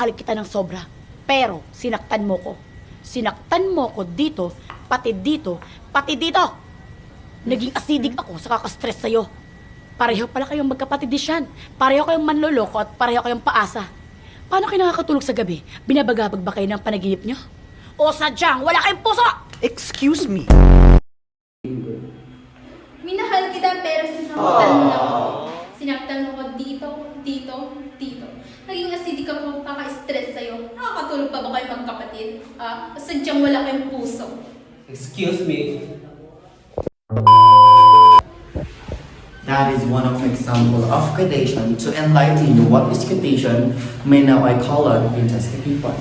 minahal kita ng sobra. Pero, sinaktan mo ko. Sinaktan mo ko dito, pati dito, pati dito! Naging acidic ako sa kakastress sa'yo. Pareho pala kayong magkapatidisyan. Pareho kayong manloloko at pareho kayong paasa. Paano kayo nakakatulog sa gabi? Binabagabag ba kayo ng panaginip nyo? O sadyang wala kayong puso! Excuse me. Minahal kita pero sinaktan mo na ako. Sinaktan mo ko dito, dito, dito. Naging acidic ako, kaka-stress sa'yo. Nakakatulog pa ba kayo magkapatid? Sadyang wala kayong puso. Excuse me. That is one of example of quotation. To enlighten you what is quotation, may now I call on Princess People.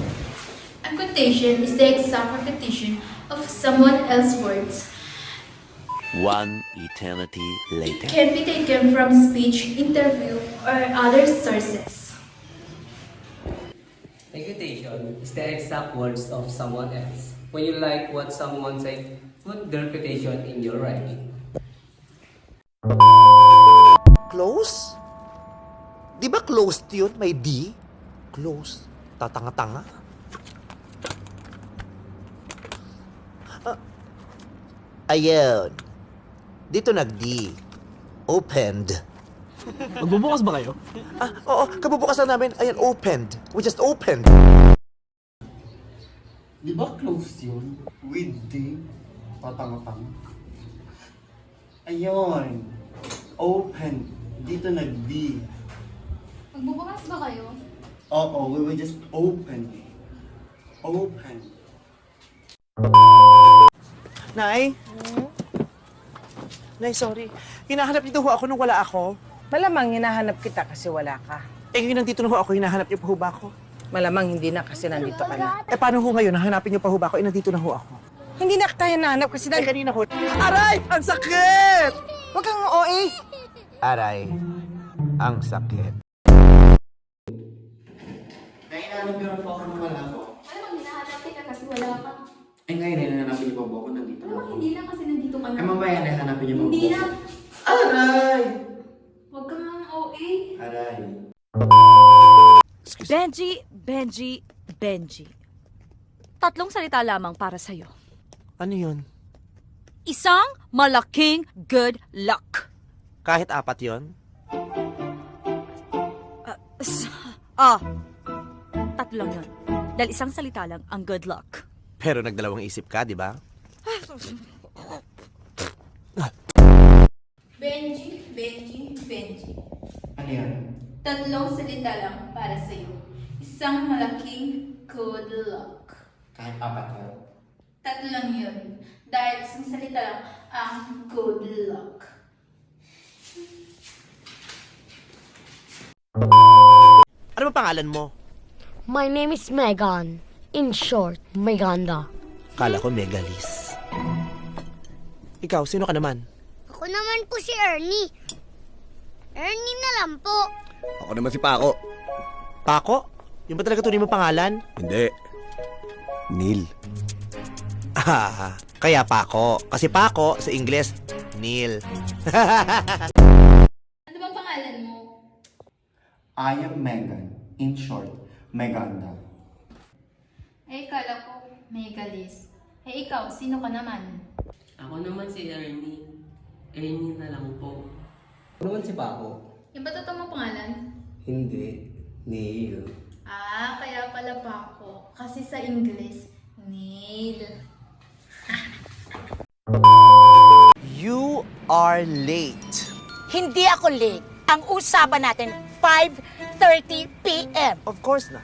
A quotation is the exact repetition of someone else's words. One eternity It later. can be taken from speech, interview, or other sources. A quotation is the exact words of someone else. When you like what someone said, put their quotation in your writing. Close? Di ba closed yun? May D? Close. Tatanga-tanga. Ayun. Dito nag-D. Opened. Magbubukas ba kayo? Oo, kabubukas lang namin. Ayun, opened. We just opened. Di ba close yun? With D? Tatanga-tanga. Ayun. Open. Dito nag-D. Magbubukas ba kayo? Oo, we will just open. Open. Nay? Nay, sorry. Hinahanap niyo ho ako nung wala ako. Malamang hinahanap kita kasi wala ka. Eh, ngayon nandito na ho ako. Hinahanap niyo pa ho ba ako? Malamang hindi na kasi nandito ka na. Eh, paano ho ngayon? Hanapin niyo pa ho ba ako? Eh, nandito na ho ako. Hindi na kita hinahanap kasi Eh, kanina ho. Aray! Ang sakit! Huwag kang OA. Aray. Ang sakit. Nainanap niyo na po ako nung wala ko. Malamang hinahanap kita kasi wala ka. Eh ngayon, nahanapin niyo pa po ako. Nandito na ako. Hindi na kasi nandito ka na. Eh mamaya, nahanapin niyo pa po Hindi ako. na. Aray! Huwag kang OA. Aray. Benji. Tatlong salita lamang para sa'yo. Ano yun? Isang malaking good luck. Kahit apat yon? Tatlo lang yun. Dahil isang salita lang ang good luck. Pero nagdalawang isip ka, di ba? Benji. Ano yan? Tatlong salita lang para sa'yo. Isang malaking good luck. Kahit apat yun. Tatlo lang yun. Dahil isang salita lang ang good luck. Ano ba pangalan mo? My name is Megan. In short, Meganda. Kala ko Megalis. Ikaw, sino ka naman? Ako naman po si Ernie. Ernie na lang po. Ako naman si Paco. Paco? Yung ba talaga tunay mo pangalan? Hindi. Neil. Kaya Paco. Kasi Paco, sa Ingles, Neil. Ano bang pangalan mo? I am Megan. In short, Meganda. Eh, kala ko, Megalis. Eh, ikaw, sino ka naman? Ako naman si Ernie. Ernie na lang po. Ako naman si Paco. Yung ba totoo mong pangalan? Hindi. Neil. Kaya pala pa ako. Kasi sa English, Neil. You are late. Hindi ako late. Ang usapan natin, 5:30 p.m. Of course na.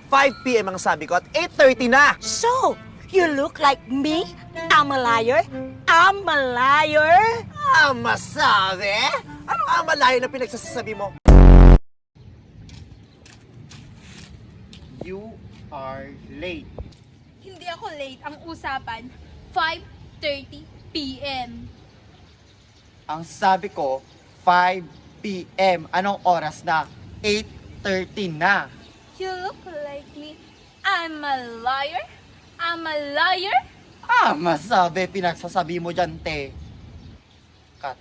5 p.m. ang sabi ko at 8:30 na. So, you look like me? I'm a liar? I'm a liar? Masabi? Ano ang malayo na pinagsasabi mo? You are late. Hindi ako late. Ang usapan, 5:30 p.m. Ang sabi ko, 5 p.m. Anong oras na? 8:30 na. You look like me. I'm a liar? I'm a liar? Masabi, pinagsasabi mo dyan, te. Cut.